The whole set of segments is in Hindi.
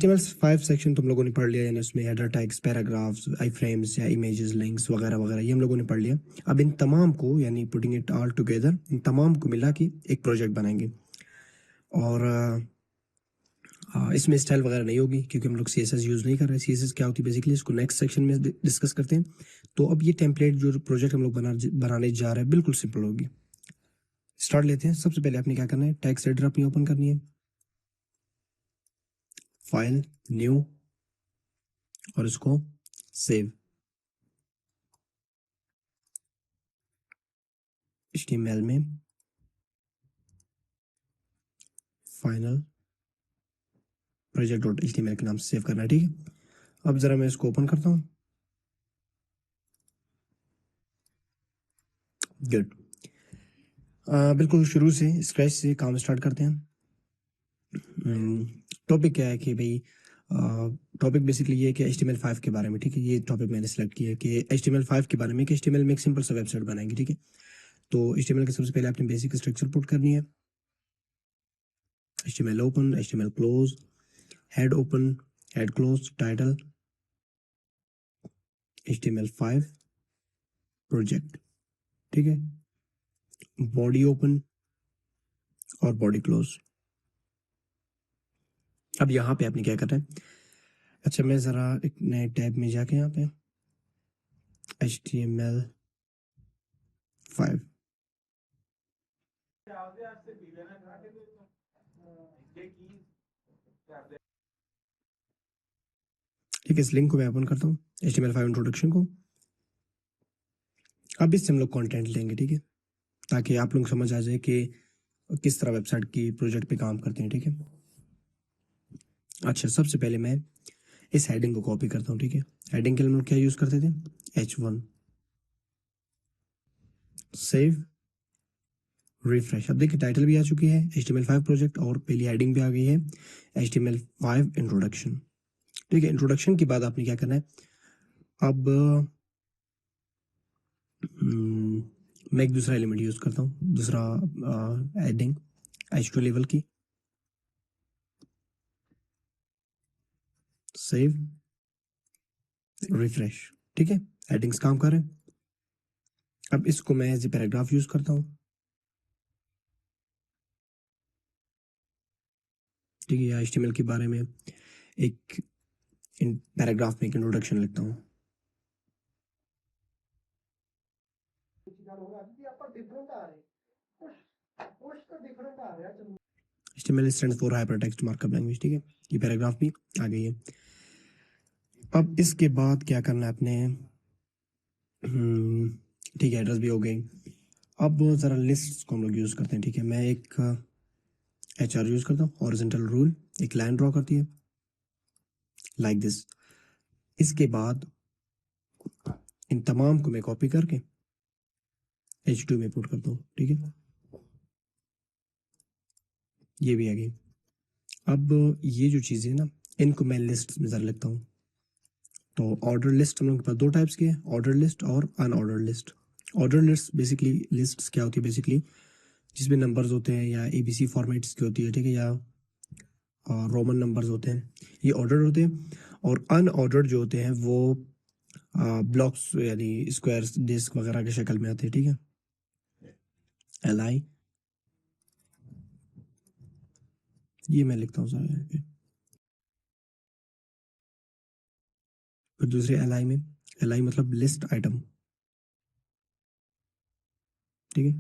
HTML5 सेक्शन तुम लोगों ने पढ़ लिया, यानी उसमें हेडर टैग्स, पैराग्राफ्स, आई फ्रेम्स या इमेजेस, लिंक्स वगैरह वगैरह ये हम लोगों ने पढ़ लिया। अब इन तमाम को, यानी पुटिंग इट ऑल टुगेदर, इन तमाम को मिला के एक प्रोजेक्ट बनाएंगे। और इसमें स्टाइल वगैरह नहीं होगी क्योंकि हम लोग CSS यूज़ नहीं कर रहे। CSS क्या होती है बेसिकली, इसको नेक्स्ट सेक्शन में डिस्कस करते हैं। तो अब ये टेम्पलेट जो प्रोजेक्ट हम लोग बनाने जा रहे हैं बिल्कुल सिंपल होगी। स्टार्ट लेते हैं। सबसे पहले आपने क्या करना है, टेक्स्ट एडिटर अपनी ओपन करनी है, फाइल, न्यू, और इसको सेव। HTML में फाइनल project.html के नाम से सेव करना है, ठीक है। अब जरा मैं इसको ओपन करता हूँ। गुड। बिल्कुल शुरू से स्क्रैच से काम स्टार्ट करते हैं। टॉपिक क्या है कि भाई, टॉपिक बेसिकली ये है कि HTML5 के बारे में, ठीक है। ये टॉपिक मैंने सेलेक्ट किया है कि HTML5 के बारे में, कि HTML में एक सिंपल सा वेबसाइट बनाएंगे, ठीक है। तो HTML के सबसे पहले आपने बेसिक स्ट्रक्चर पुट करनी है। HTML open, HTML close, head open, head close, title, HTML5 project, ठीक है। बॉडी ओपन और बॉडी क्लोज। अब यहाँ पे आपने क्या करना है, अच्छा मैं ज़रा एक नए टैब में जाके यहाँ पे HTML5, ठीक है। इस लिंक को मैं ओपन करता हूँ, HTML5 इंट्रोडक्शन को। अब इससे हम लोग कंटेंट लेंगे, ठीक है, ताकि आप लोग समझ आ जाए कि किस तरह वेबसाइट की प्रोजेक्ट पे काम करते हैं, ठीक है। अच्छा, सबसे पहले मैं इस हेडिंग को कॉपी करता हूँ, ठीक है। हेडिंग के लिए हम लोग क्या यूज़ करते थे, H1, सेव, रिफ्रेश। अब देखिए टाइटल भी आ चुकी है HTML5 प्रोजेक्ट, और पहली हेडिंग भी आ गई है HTML5 इंट्रोडक्शन, ठीक है। इंट्रोडक्शन के बाद आपने क्या करना है, अब मैं एक दूसरा एलिमेंट यूज करता हूँ, दूसरा हेडिंग H2 लेवल की, सेव, रिफ्रेश, ठीक है। हेडिंग्स काम कर रहे हैं। अब इसको मैं एज ए पैराग्राफ यूज करता हूँ, ठीक है। या HTML के बारे में एक पैराग्राफ में एक इंट्रोडक्शन लिखता हूँ। HTML stands for hypertext markup language, ठीक है। ये पैराग्राफ भी आ गई है। अब इसके बाद क्या करना है आपने, ठीक है, एड्रेस भी हो गई। अब ज़रा लिस्ट को हम लोग यूज़ करते हैं, ठीक है। मैं एक HR यूज़ करता हूँ, हॉरिजॉन्टल रूल, एक लाइन ड्रॉ करती है लाइक दिस। इसके बाद इन तमाम को मैं कॉपी करके H2 में पुट करता हूँ, ठीक है। ये भी आ गई। अब ये जो चीज़ें हैं ना, इनको मैं लिस्ट में ज़रा लिखता हूँ। तो ऑर्डर लिस्ट हम लोग के पास दो टाइप्स के हैं, ऑर्डर लिस्ट और unordered list. Order list basically, list क्या होती है बेसिकली, जिसमें नंबर्स होते हैं या ABC फॉर्मेट्स की होती है, ठीक है, या रोमन नंबर्स होते हैं, ये ऑर्डर होते हैं। और अनऑर्डर्ड जो होते हैं वो ब्लॉक्स यानी स्क्वायर्स, डिस्क वगैरह की शक्ल में आते हैं, ठीक है। LI, ये मैं लिखता हूँ सर यहाँ पे। फिर दूसरे LI में, LI मतलब लिस्ट आइटम, ठीक है।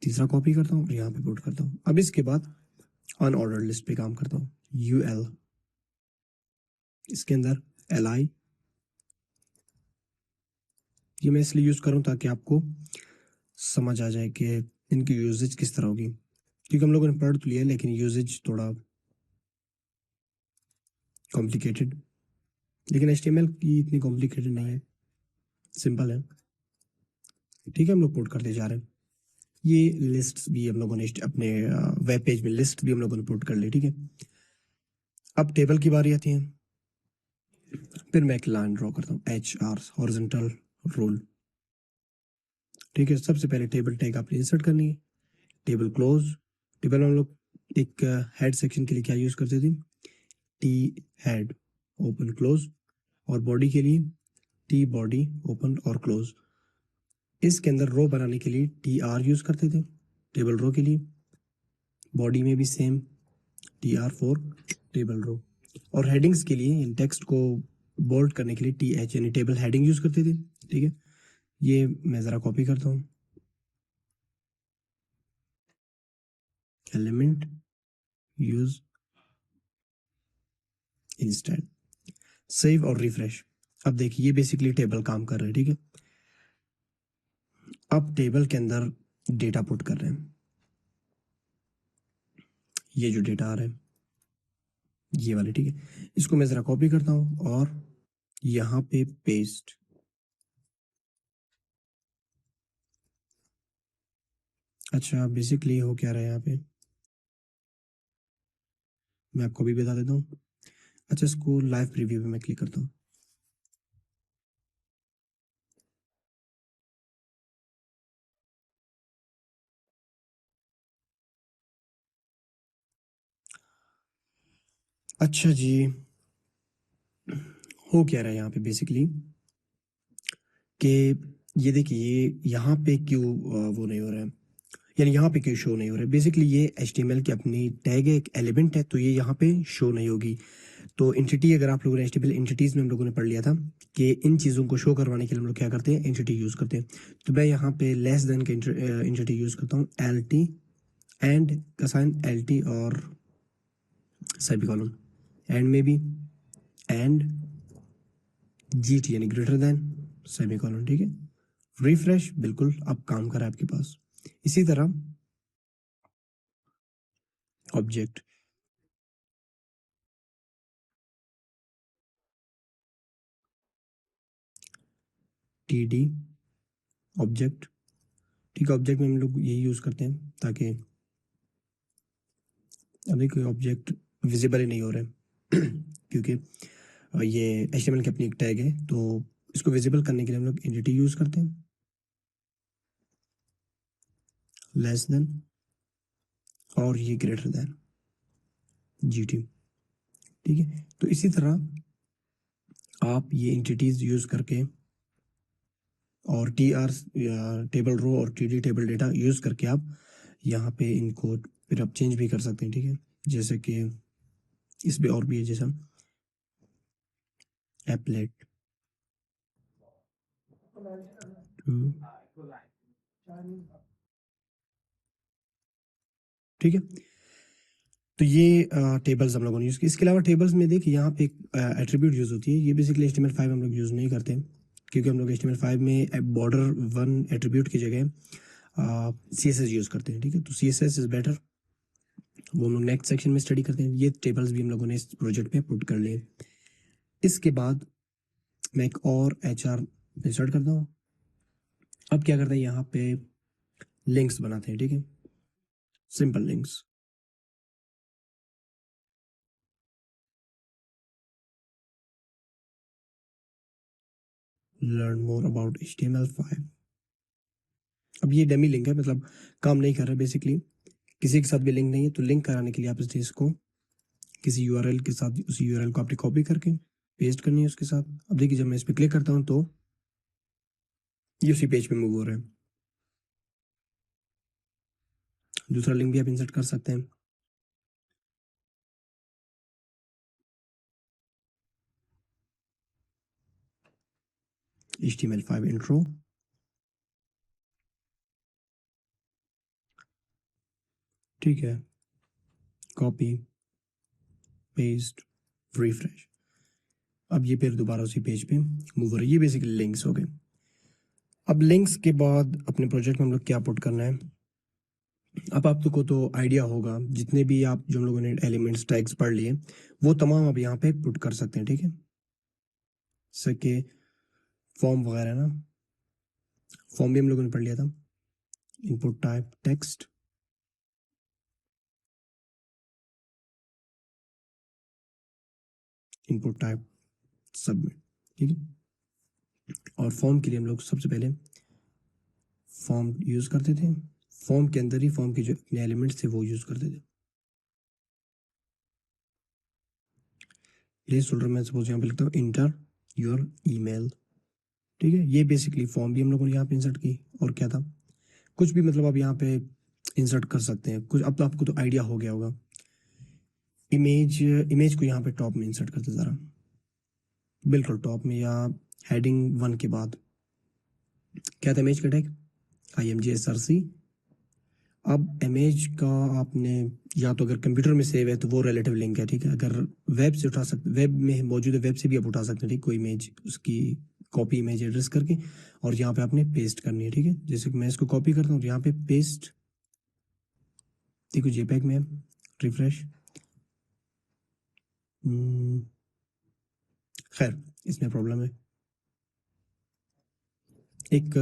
तीसरा कॉपी करता हूँ और यहाँ पे पुट करता हूँ। अब इसके बाद अनऑर्डर लिस्ट पे काम करता हूँ, UL, इसके अंदर LI। ये मैं इसलिए यूज करूँ ताकि आपको समझ आ जाए कि इनकी यूजेज किस तरह होगी, क्योंकि हम लोगों ने पढ़ तो लिया लेकिन यूजेज थोड़ा कॉम्प्लिकेटेड, लेकिन HTML की इतनी कॉम्प्लिकेटेड नहीं है, सिंपल है, ठीक है। हम लोग पुट करते जा रहे हैं। ये लिस्ट भी हम लोगों ने अपने वेब पेज में लिस्ट भी हम लोगों ने पुट कर ली, ठीक है। अब टेबल की बारी आती है। फिर मैं एक लाइन ड्रॉ करता हूँ, HR, हॉरिजॉन्टल रूल, ठीक है। सबसे पहले टेबल टैग आपने इंसर्ट करनी है, टेबल क्लोज। टेबल हम लोग एक हेड सेक्शन के लिए क्या यूज करते थे, टी हेड ओपन क्लोज, और बॉडी के लिए टी बॉडी ओपन और क्लोज। इसके अंदर रो बनाने के लिए टी आर यूज करते थे टेबल रो के लिए, बॉडी में भी same T R for table row, और हेडिंग्स के लिए टेक्स्ट को बोल्ड करने के लिए टी एच यानी टेबल हेडिंग यूज करते थे। ठीक है, ये मैं जरा कॉपी करता हूँ, एलिमेंट यूज इंस्टेड, सेव और रिफ्रेश। अब देखिए ये बेसिकली टेबल काम कर रहे हैं। ठीक है, अब टेबल के अंदर डेटा पुट कर रहे हैं, ये जो डेटा आ रहा है ये वाले। ठीक है, इसको मैं जरा कॉपी करता हूँ और यहाँ पे पेस्ट। अच्छा, बेसिकली हो क्या रहा है यहाँ पे, मैं आपको भी बता देता हूँ। अच्छा, इसको लाइव प्रीव्यू पे मैं क्लिक करता हूँ। अच्छा जी, हो क्या रहा है यहाँ पे बेसिकली कि ये देखिए ये यहाँ पे क्यों वो नहीं हो रहा है, यानी यहाँ पे क्यों शो नहीं हो रहा है। बेसिकली ये HTML की अपनी टैग है, एक एलिमेंट है, तो ये यहाँ पे शो नहीं होगी। तो एंटिटी, अगर आप लोगों ने HTML एंटिटीज में हम लोगों ने पढ़ लिया था कि इन चीज़ों को शो करवाने के लिए हम लोग क्या करते हैं, एंटिटी यूज़ करते हैं। तो मैं यहाँ पे लेस देन के एंटिटी यूज़ करता हूँ, LT एंड का साइन LT और सेमीकोलन, एंड में भी एंड GT यानी ग्रेटर देन सेमीकोलन। ठीक है, रिफ्रेश बिल्कुल अब काम कर रहा है आपके पास। इसी तरह ऑब्जेक्ट, TD ऑब्जेक्ट। ठीक है, ऑब्जेक्ट में हम लोग यही यूज़ करते हैं ताकि अभी कोई ऑब्जेक्ट विजिबल ही नहीं हो रहा है क्योंकि ये HTML की अपनी एक टैग है, तो इसको विजिबल करने के लिए हम लोग एंटिटी यूज़ करते हैं, लेस देन और ये ग्रेटर देन GT। ठीक है, तो इसी तरह आप ये एंटिटीज यूज़ करके और TR टेबल रो और TD टेबल डेटा यूज़ करके आप यहाँ पे इनको फिर आप चेंज भी कर सकते हैं। ठीक है, जैसे कि इसमें और भी है, जैसा एप्लेट टू। ठीक है, तो ये टेबल्स हम लोगों ने यूज़ की। इसके अलावा टेबल्स में देखिए यहाँ पे एक एट्रीब्यूट यूज़ होती है, ये बेसिकली HTML5 हम लोग यूज़ नहीं करते क्योंकि हम लोग HTML5 में बॉर्डर 1 एट्रीब्यूट की जगह CSS यूज़ करते हैं। ठीक है, तो CSS इज़ बेटर, वो हम लोग नेक्स्ट सेक्शन में स्टडी करते हैं। ये टेबल्स भी हम लोगों ने इस प्रोजेक्ट में पुट कर लिए। इसके बाद मैं एक और HR इंसर्ट करता हूँ। अब क्या करते हैं, यहाँ पे लिंक्स बनाते हैं। ठीक है, simple links, learn more about HTML5। अब ये डेमी लिंक है, मतलब काम नहीं कर रहा है बेसिकली, किसी के साथ भी लिंक नहीं है, तो लिंक कराने के लिए आप इस चीज़ को किसी URL के साथ, उसी URL को आपने कॉपी करके पेस्ट करनी है उसके साथ। अब देखिए जब मैं इस पर क्लिक करता हूँ तो ये उसी पेज पे मूव हो रहा है। दूसरा लिंक भी आप इंसर्ट कर सकते हैं, HTML5 इंट्रो। ठीक है, कॉपी पेस्ट रिफ्रेश, अब ये फिर दोबारा उसी पेज पे मूव हो रही है। ये बेसिकली लिंक्स हो गए। अब लिंक्स के बाद अपने प्रोजेक्ट में हम लोग क्या पुट करना है, अब आप को तो आइडिया होगा, जितने भी आप जो हम लोगों ने एलिमेंट्स टैग्स पढ़ लिए वो तमाम आप यहाँ पे पुट कर सकते हैं। ठीक है, जैसे कि फॉर्म वगैरह ना, फॉर्म भी हम लोगों ने पढ़ लिया था, input type text, input type submit. ठीक है, और फॉर्म के लिए हम लोग सबसे पहले फॉर्म यूज करते थे, फॉर्म के अंदर ही फॉर्म के जो अपने एलिमेंट्स थे वो यूज करते थे। प्लेस होल्डर में सपोज यहाँ पे लिखता हूँ इंटर योर ईमेल, ठीक है। ये बेसिकली फॉर्म भी हम लोगों ने यहाँ पे इंसर्ट की, और क्या था, कुछ भी मतलब आप यहाँ पे इंसर्ट कर सकते हैं कुछ। अब तो आपको तो आइडिया हो गया होगा। इमेज को यहाँ पे टॉप में इंसर्ट करते ज़रा, बिल्कुल टॉप में, या हेडिंग 1 के बाद क्या था, इमेज का टैग IMGSRC। अब इमेज का आपने या तो अगर कंप्यूटर में सेव है तो वो रिलेटिव लिंक है, ठीक है। अगर वेब से उठा सकते, वेब में मौजूद है, वेब से भी आप उठा सकते हैं, ठीक, कोई इमेज उसकी कॉपी इमेज एड्रेस करके, और यहाँ पे आपने पेस्ट करनी है, ठीक है। जैसे कि मैं इसको कॉपी करता हूँ, यहाँ पे पेस्ट, देखो JPEG में रिफ्रेश, खैर इसमें प्रॉब्लम है। एक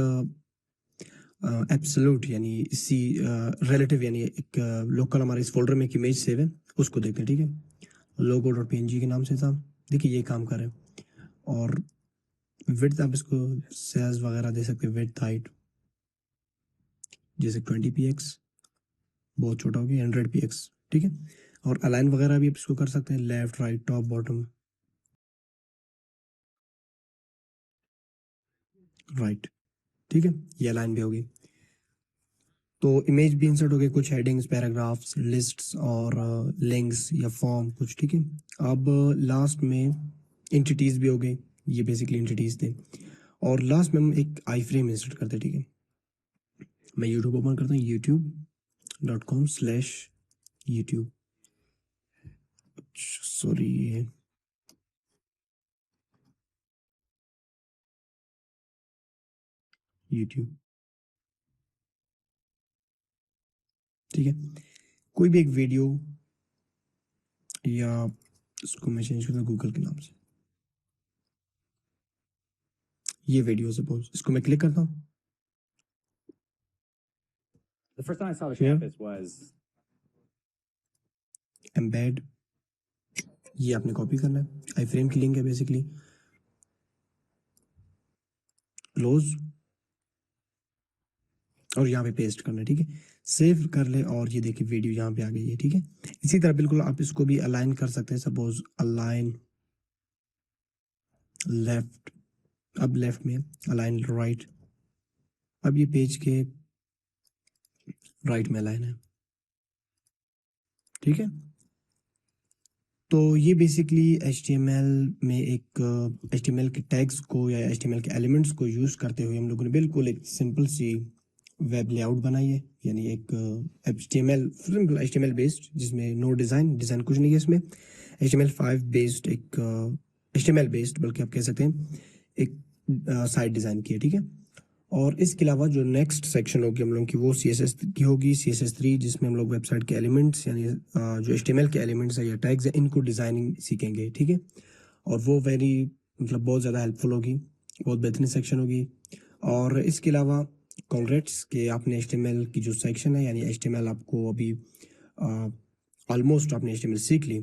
एब्सोल्यूट यानी सी रिलेटिव यानी एक लोकल हमारे इस फोल्डर में एक इमेज सेव है, उसको देखते हैं, ठीक है। logo.png के नाम से था, देखिए ये काम कर रहे हैं। और विड्थ आप इसको साइज वगैरह दे सकते हैं, विड्थ हाइट जैसे 20px, बहुत छोटा हो गया 100px, ठीक है। और अलाइन वगैरह भी आप इसको कर सकते हैं, left right top bottom right, ठीक है। ये अलाइन भी होगी। तो इमेज भी इंसर्ट हो गई, कुछ हेडिंग्स, पैराग्राफ्स, लिस्ट्स और लिंक्स या फॉर्म कुछ, ठीक है। अब लास्ट में एंटिटीज भी हो गई, ये बेसिकली एंटिटीज थे। और लास्ट में हम एक आई फ्रेम इंसर्ट करते हैं, ठीक है। मैं यूट्यूब ओपन करता हूँ, youtube.com/youtube, सॉरी यूट्यूब, ठीक है। कोई भी एक वीडियो, या इसको मैं चेंज करता हूँ गूगल के नाम से, ये वीडियो सपोज, इसको मैं क्लिक करता हूँ। The first time I saw the Yeah. campus was embed, ये आपने कॉपी करना है, आई फ्रेम की लिंक है बेसिकली, क्लोज, और यहाँ पे पेस्ट करना है, ठीक है। सेव कर ले, और ये देखिए वीडियो यहाँ पे आ गई है, ठीक है। इसी तरह बिल्कुल आप इसको भी अलाइन कर सकते हैं, सपोज अलाइन लेफ्ट, अब लेफ्ट में अलाइन राइट, अब ये पेज के राइट में अलाइन है, ठीक है। तो ये बेसिकली HTML में एक HTML के टैग्स को या HTML के एलिमेंट्स को यूज करते हुए हम लोगों ने बिल्कुल एक सिंपल सी वेब लेआउट बनाई है, यानी एक HTML बेस्ड, जिसमें नो डिज़ाइन कुछ नहीं है इसमें, HTML5 बेस्ड, एक HTML बेस्ड बल्कि आप कह सकते हैं एक साइट डिज़ाइन की है, ठीक है। और इसके अलावा जो नेक्स्ट सेक्शन होगी हम लोगों की, वो CSS की होगी, CSS3, जिसमें हम लोग वेबसाइट के एलिमेंट्स यानी जो HTML के एलिमेंट्स है या टैग्स है, इनको डिज़ाइनिंग सीखेंगे, ठीक है। और वो वेरी मतलब बहुत ज़्यादा हेल्पफुल होगी, बहुत बेहतरीन सेक्शन होगी। और इसके अलावा कॉन्ग्रेट्स के आपने HTML की जो सेक्शन है, यानी HTML आपको अभी ऑलमोस्ट आपने HTML सीख ली।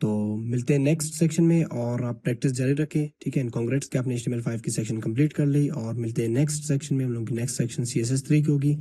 तो मिलते हैं नेक्स्ट सेक्शन में, और आप प्रैक्टिस जारी रखें, ठीक है। एंड कांग्रेट्स कि आपने HTML5 की सेक्शन कंप्लीट कर ली, और मिलते हैं नेक्स्ट सेक्शन में। हम लोग की नेक्स्ट सेक्शन CSS3 की होगी।